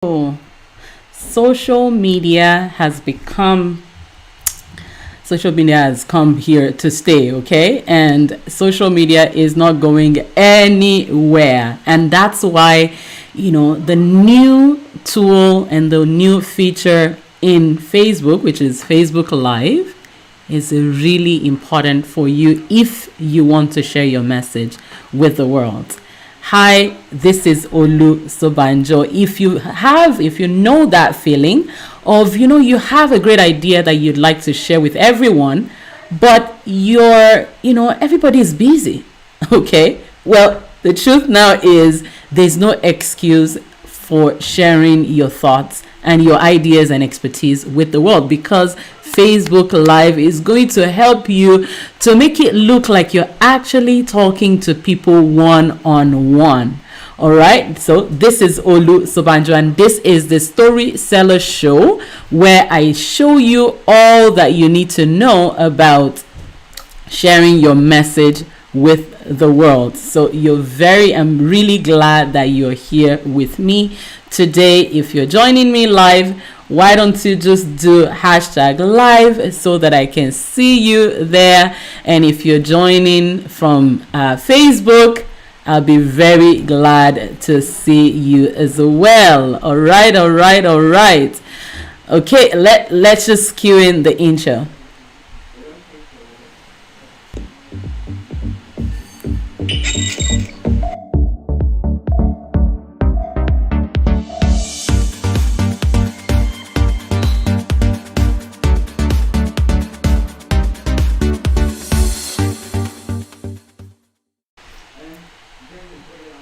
Oh, social media has become social media has come here to stay, okay? And social media is not going anywhere. And that's why, the new tool and the new feature in Facebook, which is Facebook Live, is really important for you if you want to share your message with the world. Hi, this is Olu Sobanjo. If you know that feeling of, you have a great idea that you'd like to share with everyone, but everybody is busy. Okay. Well, the truth now is there's no excuse for sharing your thoughts and your ideas and expertise with the world, because Facebook Live is going to help you to make it look like you're actually talking to people one on one. All right. So this is Olu Sobanjo, and this is the Story Seller Show, where I show you all that you need to know about sharing your message with the world. So I'm really glad that you're here with me today. If you're joining me live, why don't you just do #live so that I can see you there? And if you're joining from Facebook, I'll be very glad to see you as well. All right. Okay, let's just cue in the intro.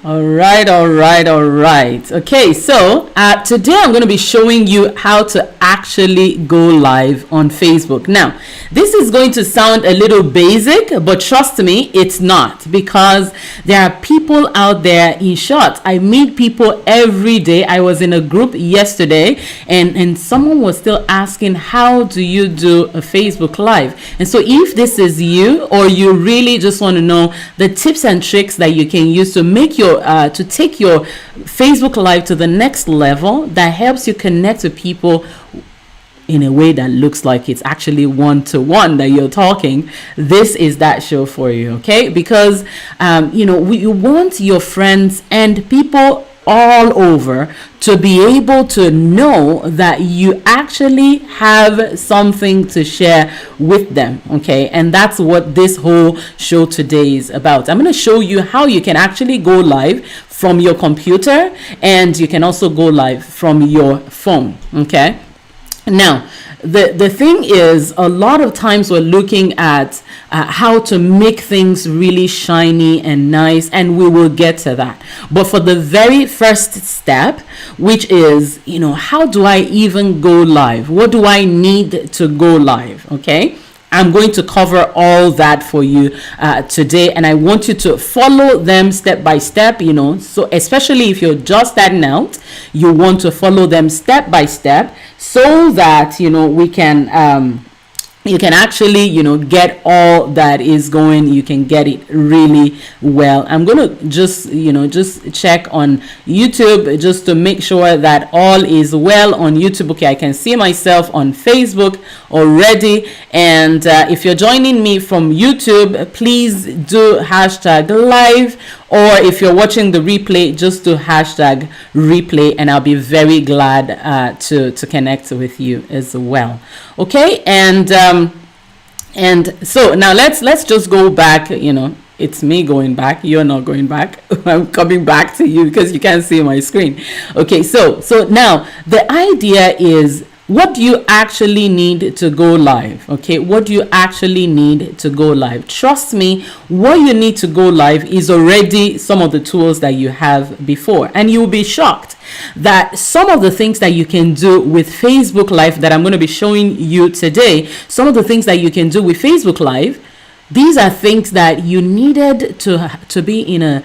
All right. Okay, so today I'm going to be showing you how to actually go live on Facebook. Now, this is going to sound a little basic, but trust me, it's not, because there are people out there. In short, I meet people every day. I was in a group yesterday, and someone was still asking, how do you do a Facebook Live? And so if this is you, or you really just want to know the tips and tricks that you can use to make to take your Facebook Live to the next level, that helps you connect to people in a way that looks like it's actually one-to-one that you're talking, this is that show for you, okay? Because you want your friends and people all over to be able to know that you actually have something to share with them, okay? And that's what this whole show today is about. I'm going to show you how you can actually go live from your computer, and you can also go live from your phone, okay? Now, the thing is, a lot of times we're looking at how to make things really shiny and nice, and we will get to that. But for the very first step, which is, how do I even go live? What do I need to go live? Okay. I'm going to cover all that for you today, and I want you to follow them step by step, so especially if you're just starting out, you want to follow them step by step so that, we can, you can actually, get all that is going, you can get it really well. I'm going to just check on YouTube just to make sure that all is well on YouTube. Okay, I can see myself on Facebook already. And if you're joining me from YouTube, please do #live. Or if you're watching the replay, just do #replay, and I'll be very glad to connect with you as well. Okay, and so now let's just go back. It's me going back. You're not going back. I'm coming back to you because you can't see my screen. Okay, so now the idea is, what do you actually need to go live? Okay, what do you actually need to go live? Trust me, what you need to go live is already some of the tools that you have before, and you'll be shocked that some of the things that you can do with Facebook Live that I'm going to be showing you today, some of the things that you can do with Facebook Live, these are things that you needed to be in a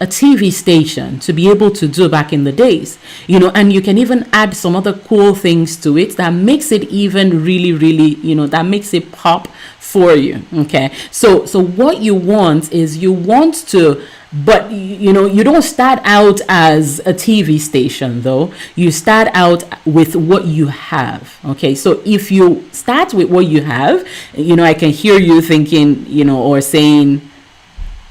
TV station to be able to do back in the days, and you can even add some other cool things to it that makes it even really, really, that makes it pop for you. Okay, so what you want is you want to, but you don't start out as a TV station though. You start out with what you have. Okay, so if you start with what you have, I can hear you thinking, or saying,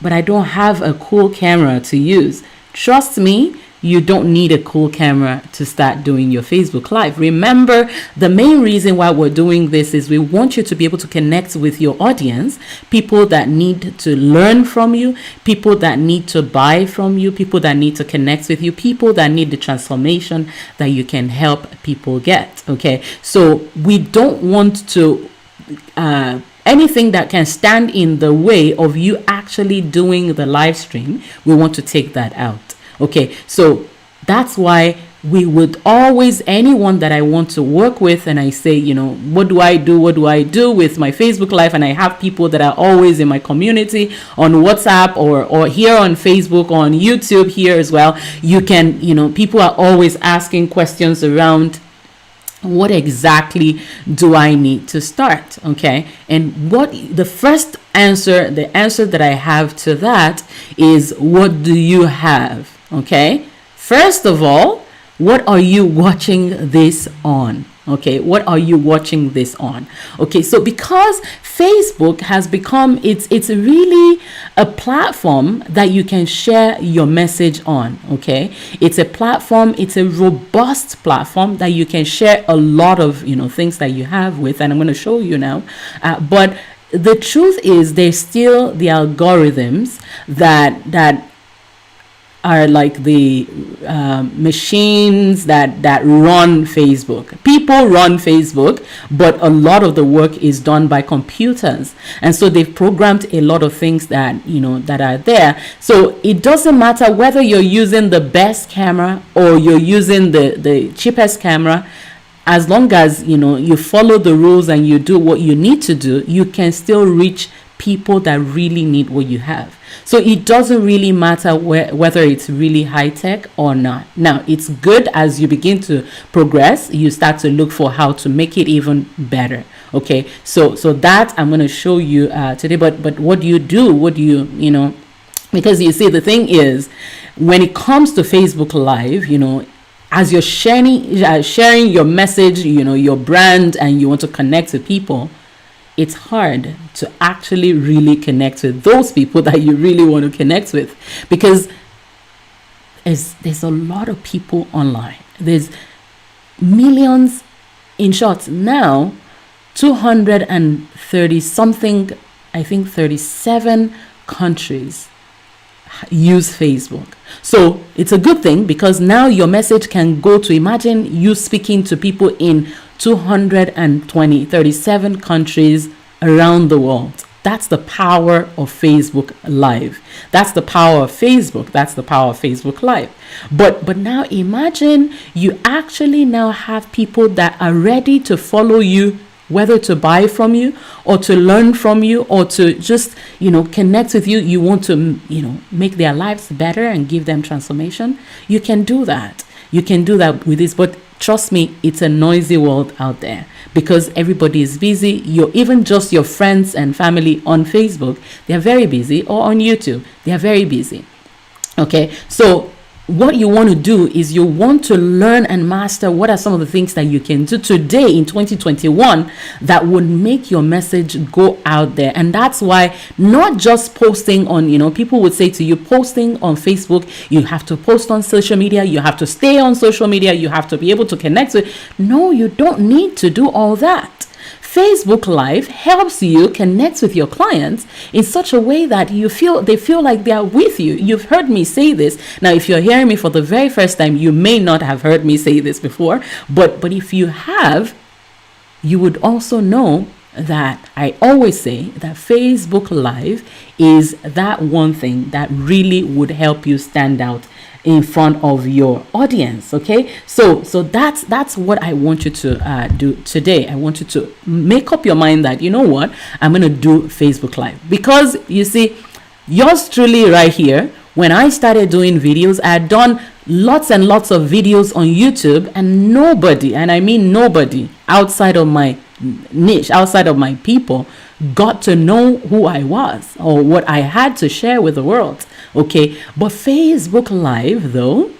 but I don't have a cool camera to use. Trust me, you don't need a cool camera to start doing your Facebook Live. Remember, the main reason why we're doing this is we want you to be able to connect with your audience, people that need to learn from you, people that need to buy from you, people that need to connect with you, people that need the transformation that you can help people get. Okay, so we don't want to anything that can stand in the way of you actually doing the live stream. We want to take that out. Okay, so that's why we would always, anyone that I want to work with, and I say, what do I do with my Facebook Live? And I have people that are always in my community on WhatsApp or here on Facebook, on YouTube here as well. You can, people are always asking questions around what exactly do I need to start? Okay, and what the first answer, the answer that I have to that is, what do you have? Okay, first of all, what are you watching this on? Okay, what are you watching this on? Okay, so because Facebook has become, it's really a platform that you can share your message on. Okay, it's a platform, it's a robust platform that you can share a lot of things that you have with, and I'm going to show you now. But the truth is, there's still the algorithms that are like the machines that run Facebook. People run Facebook, but a lot of the work is done by computers, and so they've programmed a lot of things that that are there. So it doesn't matter whether you're using the best camera or you're using the cheapest camera. As long as you follow the rules and you do what you need to do, you can still reach people that really need what you have. So it doesn't really matter whether it's really high tech or not. Now, it's good as you begin to progress, you start to look for how to make it even better. Okay, so that I'm going to show you today. But what do you do? What do you because you see, the thing is, when it comes to Facebook Live, as you're sharing your message, your brand, and you want to connect with people, it's hard to actually really connect with those people that you really want to connect with, because there's a lot of people online. There's millions, in short, now 230 something, I think 37 countries use Facebook. So it's a good thing, because now your message can go to, imagine you speaking to people in 37 countries around the world. That's the power of Facebook Live. That's the power of Facebook. That's the power of Facebook Live. But now imagine you actually now have people that are ready to follow you, whether to buy from you or to learn from you or to just, connect with you. You want to, make their lives better and give them transformation. You can do that. You can do that with this. But trust me, it's a noisy world out there, because everybody is busy. Even just your friends and family on Facebook, they're very busy, or on YouTube, they're very busy. Okay, so what you want to do is you want to learn and master what are some of the things that you can do today in 2021 that would make your message go out there. And that's why not just posting on, people would say to you, posting on Facebook, you have to post on social media, you have to stay on social media, you have to be able to connect with. No, you don't need to do all that. Facebook Live helps you connect with your clients in such a way that they feel like they are with you. You've heard me say this. Now, if you're hearing me for the very first time, you may not have heard me say this before, but if you have, you would also know that I always say that Facebook Live is that one thing that really would help you stand out in front of your audience. Okay, so that's what I want you to do today. I want you to make up your mind that, what, I'm going to do Facebook Live, because you see, yours truly right here, when I started doing videos, I had done lots and lots of videos on YouTube, and nobody, and I mean nobody outside of my niche, outside of my people, got to know who I was or what I had to share with the world. Okay, but Facebook Live, though,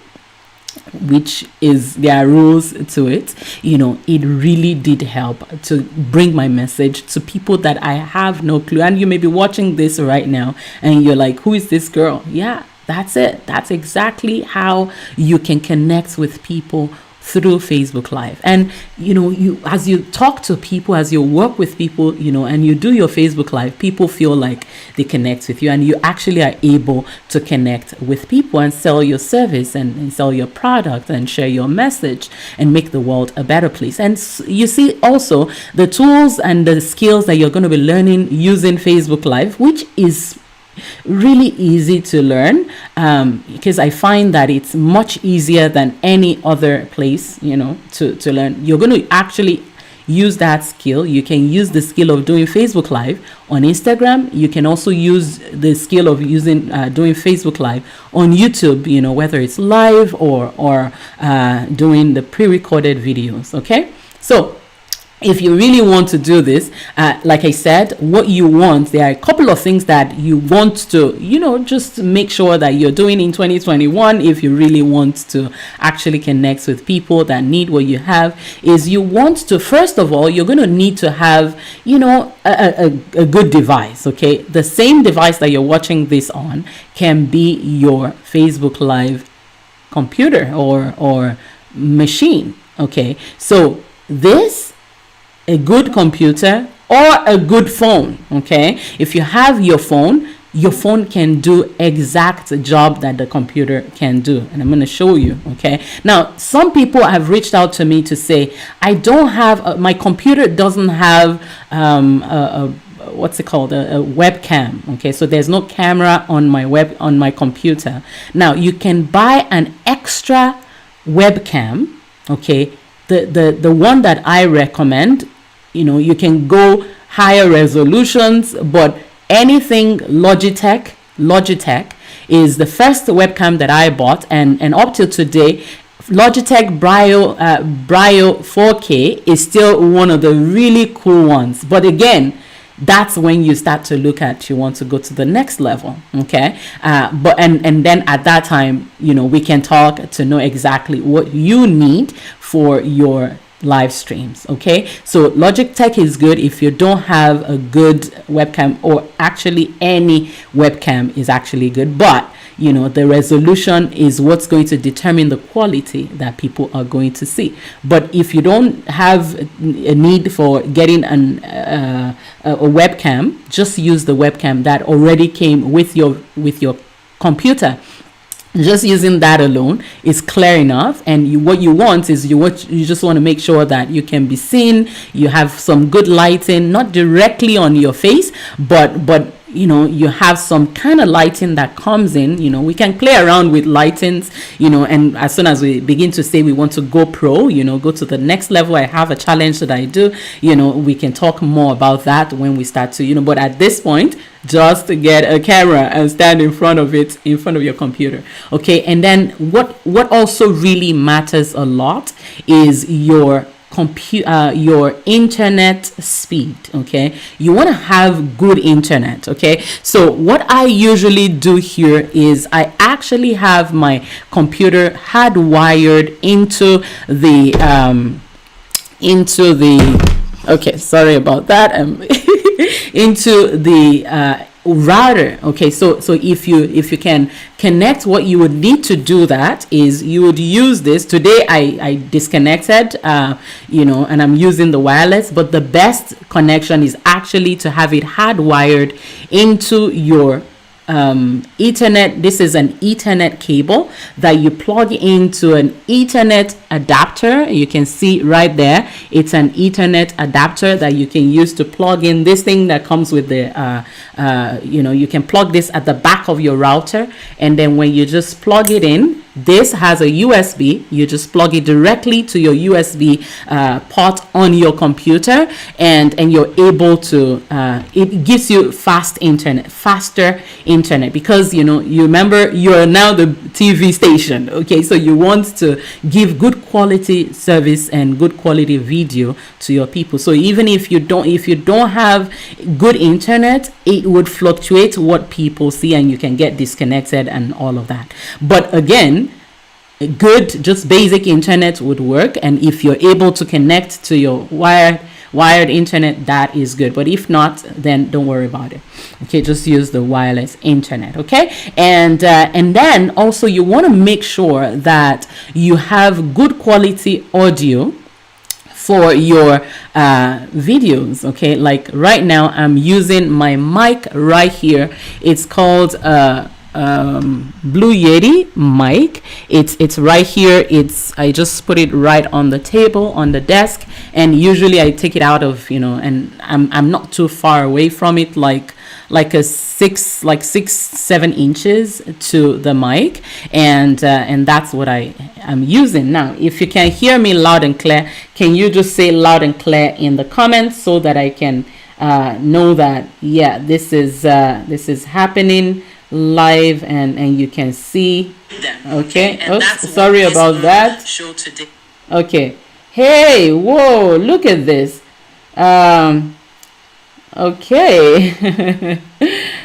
which is, there are rules to it, it really did help to bring my message to people that I have no clue. And you may be watching this right now and you're like, who is this girl? Yeah, that's it. That's exactly how you can connect with people through Facebook Live. And you, as you talk to people, as you work with people, and you do your Facebook Live, people feel like they connect with you, and you actually are able to connect with people and sell your service and sell your product and share your message and make the world a better place. And you see also the tools and the skills that you're going to be learning using Facebook Live, which is really easy to learn, because I find that it's much easier than any other place, to learn. You're going to actually use that skill. You can use the skill of doing Facebook Live on Instagram. You can also use the skill of doing Facebook Live on YouTube, whether it's live or doing the pre-recorded videos. Okay, so if you really want to do this, like I said, what you want, there are a couple of things that you want to, just make sure that you're doing in 2021. If you really want to actually connect with people that need what you have, is you want to, first of all, you're going to need to have, a good device. Okay, the same device that you're watching this on can be your Facebook Live computer or machine. Okay, so a good computer or a good phone. Okay, if you have your phone can do exact job that the computer can do, and I'm going to show you. Okay, now some people have reached out to me to say, I don't have my computer doesn't have what's it called, a webcam. Okay, so there's no camera on my computer. Now you can buy an extra webcam. Okay, the one that I recommend, you can go higher resolutions, but anything Logitech is the first webcam that I bought, and up till today, Logitech Brio 4K is still one of the really cool ones. But again, that's when you start to look at, you want to go to the next level. Okay, but then at that time, we can talk to know exactly what you need for your live streams. Okay, so Logitech is good if you don't have a good webcam, or actually any webcam is actually good, but the resolution is what's going to determine the quality that people are going to see. But if you don't have a need for getting a webcam, just use the webcam that already came with your computer. Just using that alone is clear enough, and what you want is you just want to make sure that you can be seen, you have some good lighting, not directly on your face, but you have some kind of lighting that comes in. We can play around with lightings, and as soon as we begin to say we want to go pro, go to the next level, I have a challenge that I do, we can talk more about that when we start to, but at this point, just to get a camera and stand in front of your computer. Okay, and then what also really matters a lot is your internet speed. Okay, you want to have good internet. Okay, so what I usually do here is I actually have my computer hardwired into the okay, sorry about that, into the router. Okay, so if you can connect, what you would need to do that is you would use this. Today I disconnected and I'm using the wireless, but the best connection is actually to have it hardwired into your Ethernet. This is an Ethernet cable that you plug into an Ethernet adapter. You can see right there, it's an Ethernet adapter that you can use to plug in this thing that comes with the you can plug this at the back of your router, and then when you just plug it in, This has a USB. You just plug it directly to your USB port on your computer, and you're able to, it gives you faster internet, because you remember you're now the TV station. Okay, so you want to give good quality service and good quality video to your people. So even if you don't have good internet, it would fluctuate what people see, and you can get disconnected and all of that. But again, good, just basic internet would work, and if you're able to connect to your wired internet, that is good. But if not, then don't worry about it. Okay, just use the wireless internet. Okay, and then also you want to make sure that you have good quality audio for your videos. Okay, like right now I'm using my mic right here. It's called Blue Yeti mic. It's right here. I just put it right on the table, on the desk, and usually I take it out of, and I'm not too far away from it, like 6-7 inches to the mic, and that's what I am using. Now, if you can hear me loud and clear, can you just say loud and clear in the comments, so that I can know that, yeah, this is happening live, and you can see. Okay, sorry about that. Okay, hey, whoa, look at this. Okay.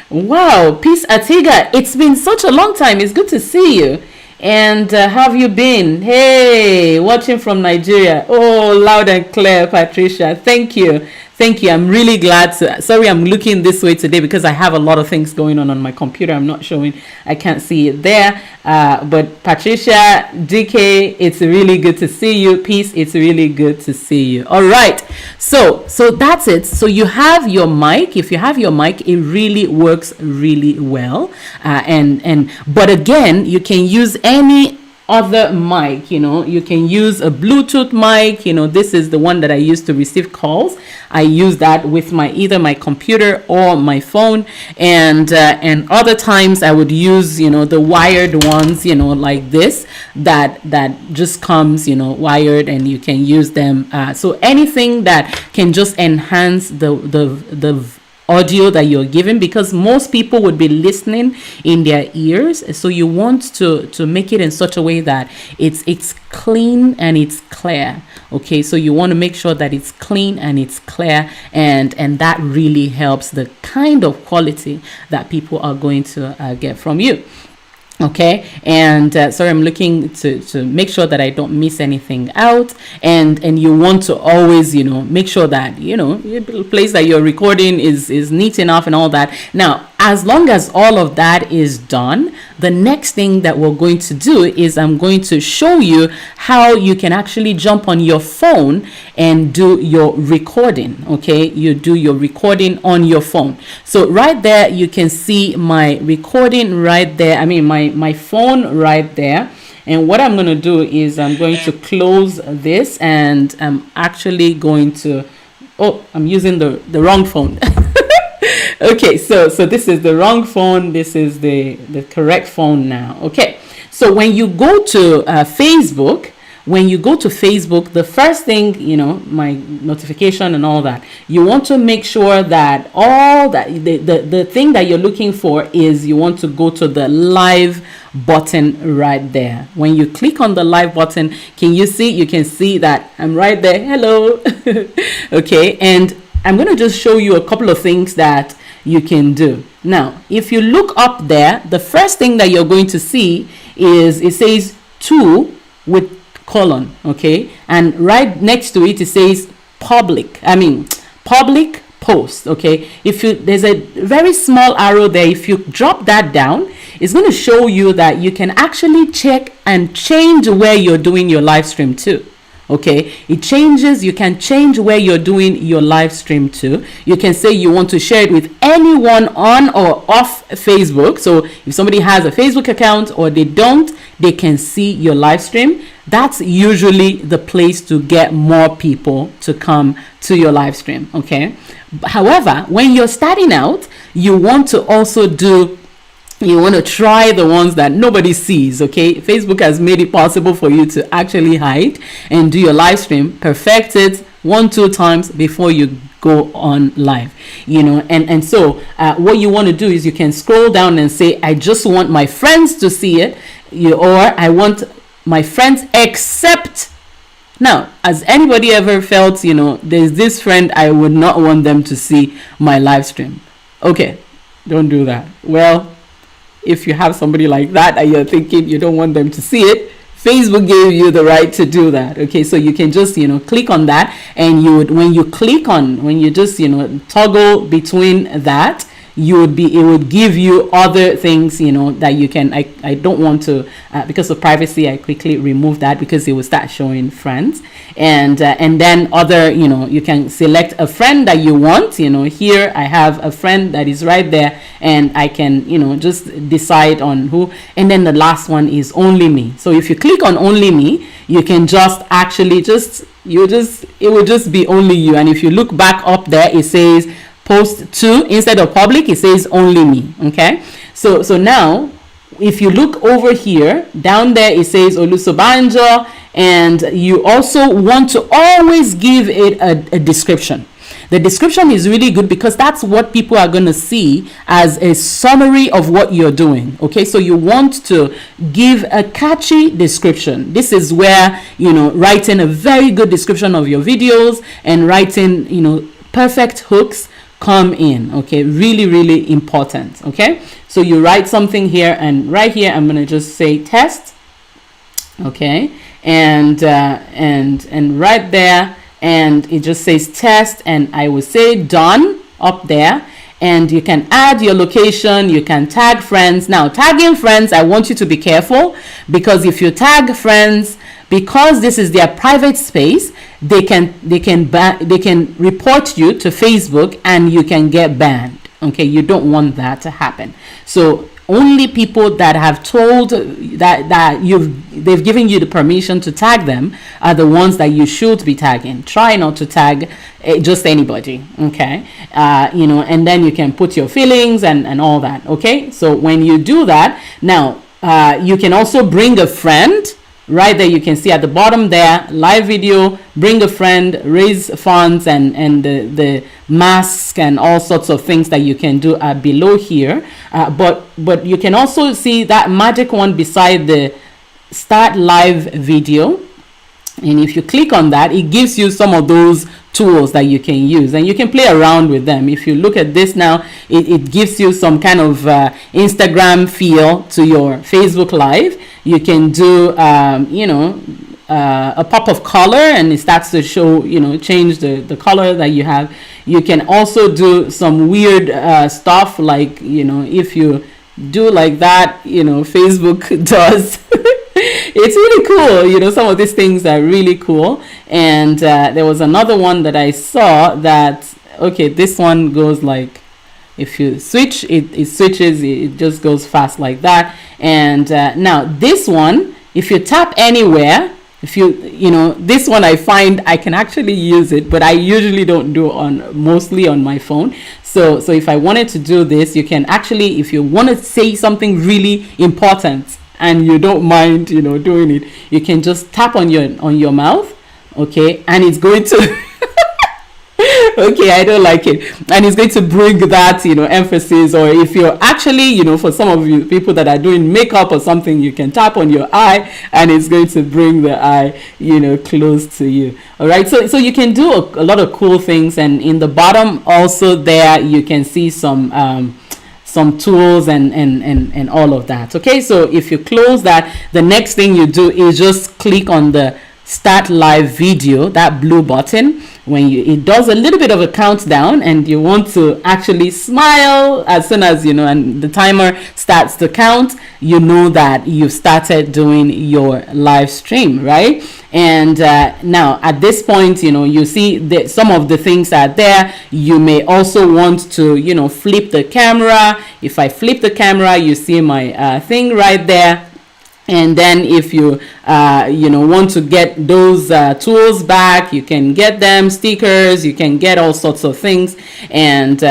Wow, Peace Atiga, it's been such a long time. It's good to see you. And how have you been? Hey, watching from Nigeria. Oh, loud and clear, Patricia. Thank you. I'm really glad to. Sorry, I'm looking this way today because I have a lot of things going on my computer. I'm not showing. I can't see it there. But Patricia, DK, it's really good to see you. Peace, it's really good to see you. All right. So that's it. So you have your mic. If you have your mic, it really works really well. But again, you can use any other mic. You can use a Bluetooth mic. This is the one that I use to receive calls. I use that with either my computer or my phone, and other times I would use the wired ones, like this, that just comes wired, and you can use them, so anything that can just enhance the audio that you're given, because most people would be listening in their ears. So you want to make it in such a way that it's clean and it's clear. Okay, so you want to make sure that it's clean and it's clear, and that really helps the kind of quality that people are going to get from you. Okay, and sorry, I'm looking to make sure that I don't miss anything out, and you want to always make sure that the place that you're recording is neat enough and all that. Now, as long as all of that is done, the next thing that we're going to do is I'm going to show you how you can actually jump on your phone and do your recording. Okay, you do your recording on your phone. So right there, you can see my recording right there. I mean, my phone right there. And what I'm going to do is I'm going to close this, and I'm actually going to, I'm using the wrong phone. Okay, so this is the wrong phone. This is the correct phone now. Okay, so when you go to Facebook, the first thing, my notification and all that, you want to make sure that all that, the thing that you're looking for is, you want to go to the live button right there. When you click on the live button, you can see that I'm right there. Hello. Okay, and I'm going to just show you a couple of things that you can do. Now, if you look up there, the first thing that you're going to see is it says to with colon. Okay, and right next to it says public post. Okay, there's a very small arrow there. If you drop that down, it's going to show you that you can actually check and change where you're doing your live stream to. Okay, you can change where you're doing your live stream to. You can say you want to share it with anyone on or off Facebook. So if somebody has a Facebook account or they don't, they can see your live stream. That's usually the place to get more people to come to your live stream. Okay, however, when you're starting out, you want to also do you want to try the ones that nobody sees. Okay, Facebook has made it possible for you to actually hide and do your live stream. Perfect it 1-2 times before you go on live, and so what you want to do is you can scroll down and say, I just want my friends to see it, or I want my friends except. Now, has anybody ever felt, there's this friend I would not want them to see my live stream? Okay, don't do that. Well, if you have somebody like that and you're thinking you don't want them to see it, Facebook gave you the right to do that. Okay, so you can just click on that, and when you just toggle between that, it would give you other things that you can. I don't want to because of privacy, I quickly remove that because it will start showing friends, and then other, you can select a friend that you want. Here I have a friend that is right there, and I can just decide on who. And then the last one is only me. So if you click on only me, you can just actually it will just be only you. And if you look back up there, it says post to, instead of public, it says only me. Okay, so now if you look over here down there, it says Olusobanjo, and you also want to always give it a description. The description is really good because that's what people are going to see as a summary of what you're doing. Okay, so you want to give a catchy description. This is where writing a very good description of your videos and writing perfect hooks come in. Okay, really, really important. Okay, so you write something here, and right here I'm going to just say test. Okay, and right there, and it just says test, and I will say done up there. And you can add your location, you can tag friends. Now, tagging friends, I want you to be careful, because if you tag friends, because this is their private space, they can report you to Facebook and you can get banned. Okay, you don't want that to happen. So only people that have told they've given you the permission to tag them are the ones that you should be tagging. Try not to tag just anybody. Okay, and then you can put your feelings and all that. Okay, so when you do that, now you can also bring a friend. Right there, you can see at the bottom there, live video, bring a friend, raise funds, and the masks and all sorts of things that you can do are below here. But you can also see that magic one beside the start live video. And if you click on that, it gives you some of those tools that you can use, and you can play around with them. If you look at this now, it gives you some kind of Instagram feel to your Facebook Live. You can do a pop of color, and it starts to show, change the color that you have. You can also do some weird stuff, like if you do like that, Facebook does. It's really cool. Some of these things are really cool. And there was another one that I saw that, okay, this one goes like, if you switch, it switches, it just goes fast like that. And now this one, if you tap anywhere, this one I find I can actually use it, but I usually don't do mostly on my phone. So if I wanted to do this, you can actually, if you want to say something really important and you don't mind, doing it, you can just tap on your mouth, okay, and it's going to okay, I don't like it, and it's going to bring that emphasis. Or if you're actually for some of you people that are doing makeup or something, you can tap on your eye and it's going to bring the eye close to you. All right, so you can do a lot of cool things. And in the bottom also there you can see some tools and all of that. Okay, so if you close that, the next thing you do is just click on the start live video, that blue button. When it does a little bit of a countdown, and you want to actually smile as soon as and the timer starts to count, that you've started doing your live stream, right? And now at this point, you see that some of the things are there. You may also want to flip the camera. If I flip the camera, you see my thing right there. And then if you want to get those tools back, you can get them, stickers, you can get all sorts of things, and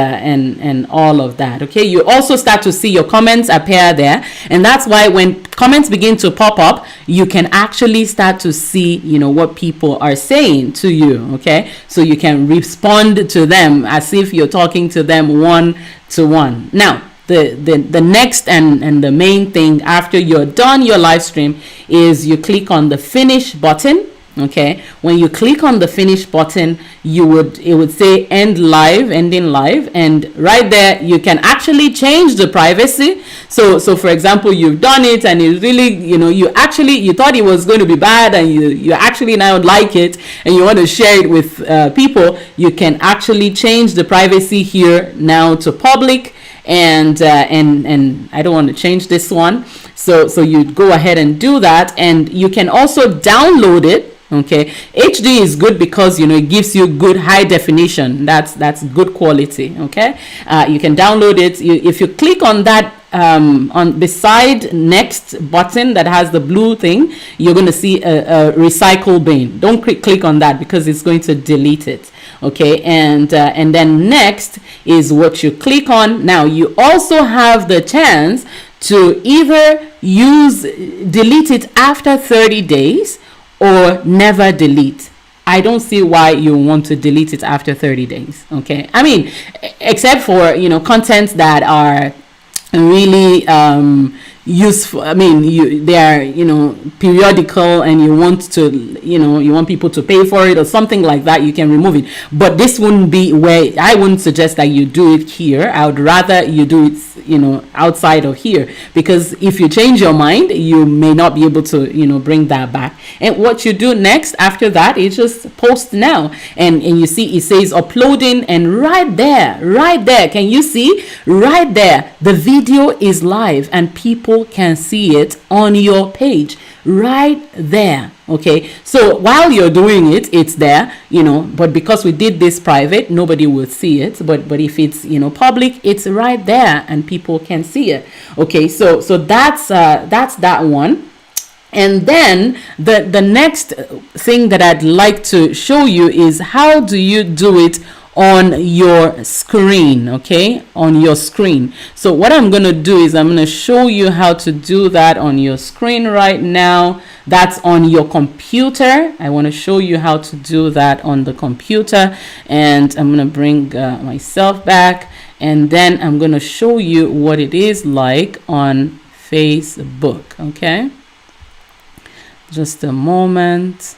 all of that. Okay, you also start to see your comments appear there, and that's why when comments begin to pop up, you can actually start to see what people are saying to you. Okay, so you can respond to them as if you're talking to them one to one. Now the next and the main thing after you're done your live stream is you click on the finish button. Okay, when you click on the finish button, it would say ending live, and right there you can actually change the privacy. So for example, you've done it and it really, you thought it was going to be bad, and you actually now like it and you want to share it with people. You can actually change the privacy here now to public, and I don't want to change this one, so you go ahead and do that. And you can also download it. Okay, HD is good because it gives you good high definition. That's good quality. Okay, you can download it. If you click on that on beside next button that has the blue thing, you're going to see a recycle bin. Don't click on that because it's going to delete it. Okay, and then next is what you click on. Now you also have the chance to either delete it after 30 days or never delete. I don't see why you want to delete it after 30 days. Okay, I mean, except for contents that are really useful. I mean, they are periodical, and you want people to pay for it or something like that. You can remove it, but this wouldn't be where I wouldn't suggest that you do it here. I would rather you do it outside of here, because if you change your mind, you may not be able to bring that back. And what you do next after that is just post now, and you see it says uploading, and right there, can you see right there the video is live and people can see it on your page right there. Okay, so while you're doing it, it's there, but because we did this private, nobody will see it. But if it's public, it's right there and people can see it. Okay, so that's that one. And then the next thing that I'd like to show you is how do you do it on your screen. Okay, on your screen. So what I'm going to do is I'm going to show you how to do that on your screen right now. That's on your computer. I want to show you how to do that on the computer, and I'm going to bring myself back, and then I'm going to show you what it is like on Facebook. Okay, just a moment.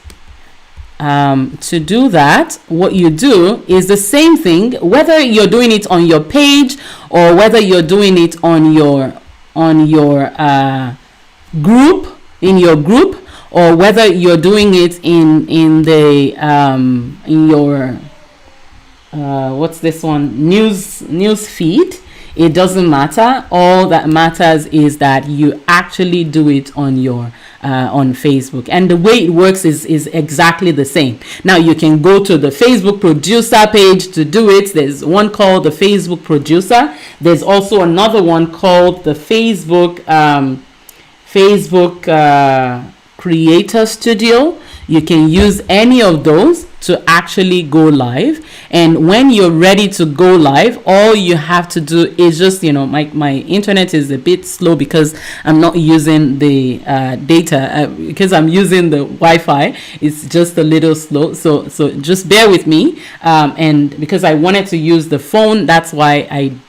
To do that, what you do is the same thing, whether you're doing it on your page or whether you're doing it on your group, or whether you're doing it in your what's this one, news feed. It doesn't matter. All that matters is that you actually do it on your on Facebook, and the way it works is exactly the same. Now you can go to the Facebook producer page to do it. There's one called the Facebook producer. There's also another one called the Facebook Creator Studio. You can use any of those to actually go live, and when you're ready to go live, all you have to do is just my internet is a bit slow because I'm not using the data, because I'm using the Wi-Fi. It's just a little slow, so just bear with me, and because I wanted to use the phone, that's why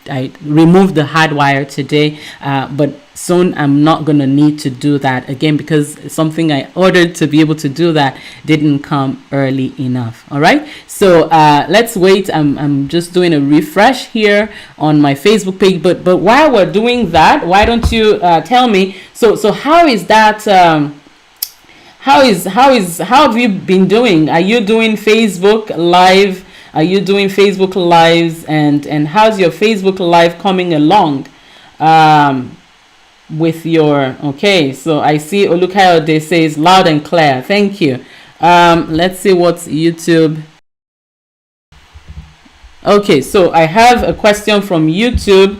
I removed the hardwire today, but soon I'm not gonna need to do that again because something I ordered to be able to do that didn't come early enough. All right, so let's wait. I'm just doing a refresh here on my Facebook page, but while we're doing that, why don't you tell me, so how is that, how have you been doing? Are you doing Facebook live? Are you doing Facebook lives, and how's your Facebook live coming along with your, okay, so I see Olukayode says loud and clear. Thank you. Let's see what's YouTube. Okay, so I have a question from YouTube.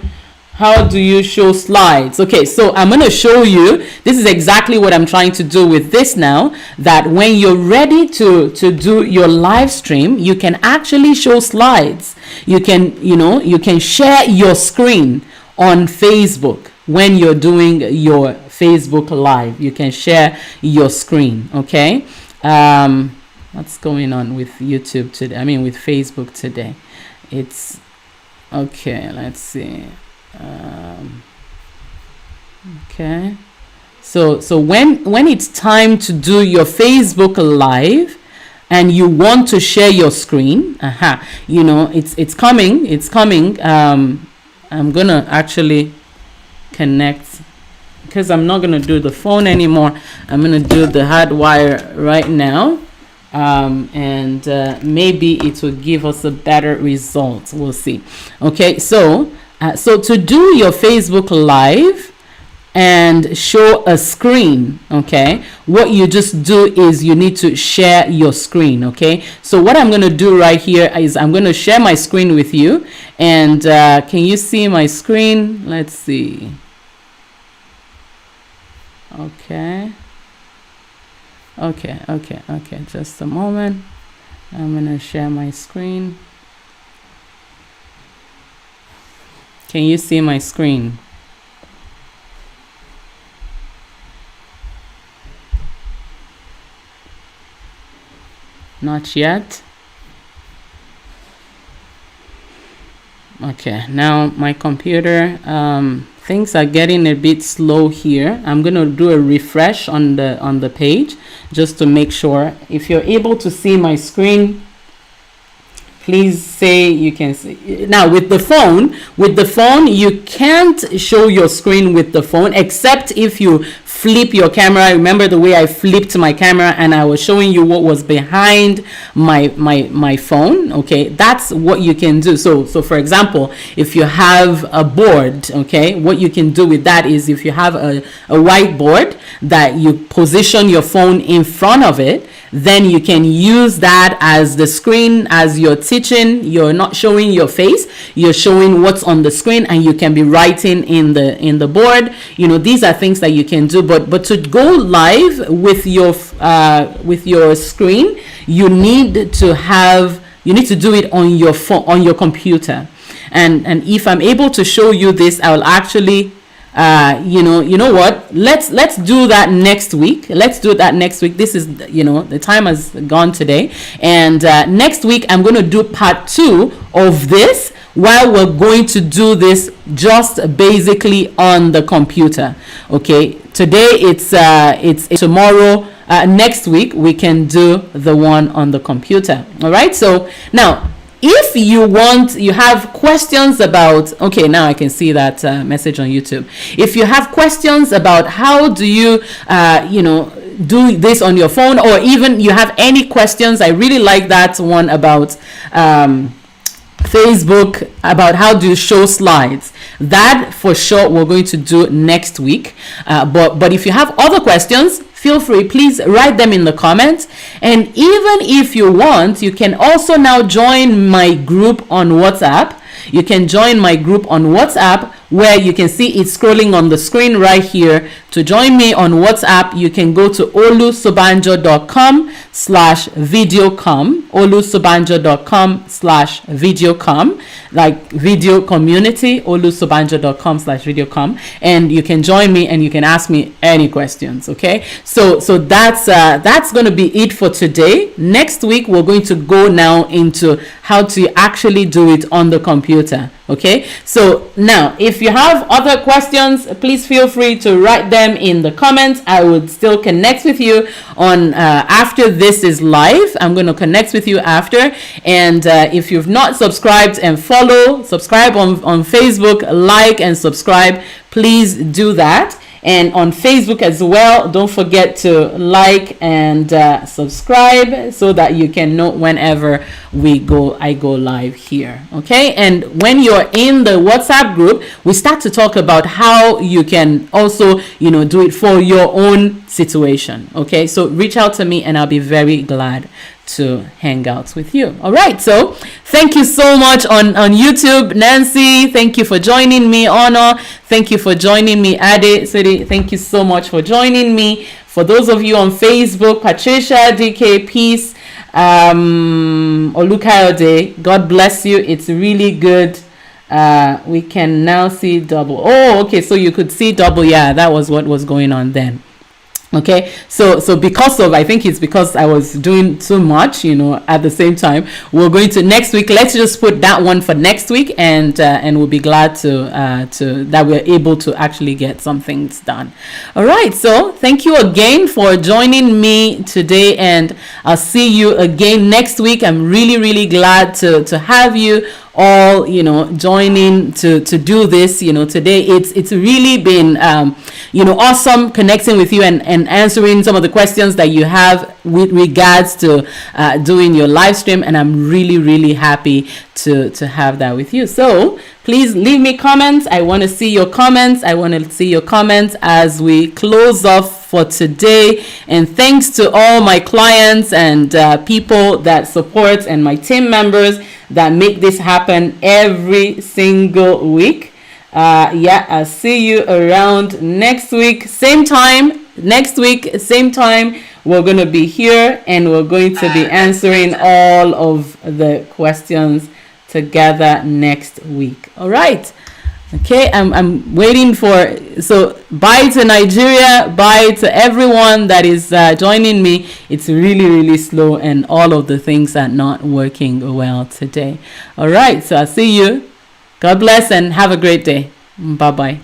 How do you show slides? Okay, so I'm going to show you. This is exactly what I'm trying to do with this now, that when you're ready to do your live stream, you can actually show slides. You can, you can share your screen on Facebook. When you're doing your Facebook live, you can share your screen. Okay. What's going on with YouTube today? I mean, with Facebook today. It's okay. Let's see. Okay. So when it's time to do your Facebook live and you want to share your screen, it's coming. I'm gonna actually connect, because I'm not gonna do the phone anymore. I'm gonna do the hard wire right now, and maybe it will give us a better result. We'll see. Okay, so to do your Facebook live and show a screen, okay, what you just do is you need to share your screen. Okay, so what I'm going to do right here is I'm going to share my screen with you, and can you see my screen? Let's see. Okay, just a moment. I'm going to share my screen. Can you see my screen? Not yet. Okay, now my computer, things are getting a bit slow here. I'm going to do a refresh on the page just to make sure. If you're able to see my screen, please say you can see. Now with the phone you can't show your screen with the phone, except if you flip your camera. Remember the way I flipped my camera and I was showing you what was behind my phone? Okay, that's what you can do. So for example, if you have a board, okay, what you can do with that is, if you have a whiteboard that you position your phone in front of it, then you can use that as the screen. As you're teaching, you're not showing your face, you're showing what's on the screen, and you can be writing in the board. These are things that you can do. But to go live with your screen, you need to do it on your phone, on your computer. And if I'm able to show you this, I will actually you know what, let's do that next week. This is, the time has gone today, and next week I'm going to do part 2 of this, while we're going to do this just basically on the computer. Okay, today it's tomorrow. Next week we can do the one on the computer. All right, so now, if you have questions about, okay, now I can see that message on YouTube. If you have questions about how do you do this on your phone, or even you have any questions, I really like that one about Facebook, about how do you show slides. That for sure we're going to do next week. But if you have other questions, feel free, please write them in the comments. And even if you want, you can also now join my group on WhatsApp. You can join my group on WhatsApp, where you can see it scrolling on the screen right here. To join me on WhatsApp, you can go to olusobanjo.com/videocom, olusobanjo.com/videocom, like video community, olusobanjo.com/videocom, and you can join me and you can ask me any questions. Okay, so that's going to be it for today. Next week we're going to go now into how to actually do it on the computer. Okay, so now if you have other questions, please feel free to write them in the comments. I would still connect with you on after this is live. I'm going to connect with you after. And if you've not subscribed and subscribe on Facebook, like and subscribe, please do that. And on Facebook as well, don't forget to like and subscribe, so that you can know whenever I go live here. Okay, and when you're in the WhatsApp group, we start to talk about how you can also do it for your own situation. Okay, so reach out to me and I'll be very glad to hang out with you. All right, so thank you so much on YouTube. Nancy, thank you for joining me. Honor, thank you for joining me. Ade Sidi, thank you so much for joining me. For those of you on Facebook, Patricia, DK, Peace, Olukayode, God bless you. It's really good. We can now see double. Oh, okay, so you could see double. Yeah, that was what was going on then. Okay, so because of, I think it's because I was doing so much, at the same time. We're going to next week. Let's just put that one for next week, and we'll be glad to that we're able to actually get some things done. All right, so thank you again for joining me today, and I'll see you again next week. I'm really glad to have you all joining to do this today. It's really been awesome connecting with you and answering some of the questions that you have with regards to doing your live stream, and I'm really happy to have that with you. So please leave me comments. I want to see your comments. As we close off for today. And thanks to all my clients and people that support, and my team members that make this happen every single week. I'll see you around next week, same time. We're going to be here, and we're going to be answering all of the questions together next week. All right. Okay, I'm waiting for, so bye to Nigeria, bye to everyone that is joining me. It's really slow, and all of the things are not working well today. All right, so I'll see you. God bless and have a great day. Bye-bye.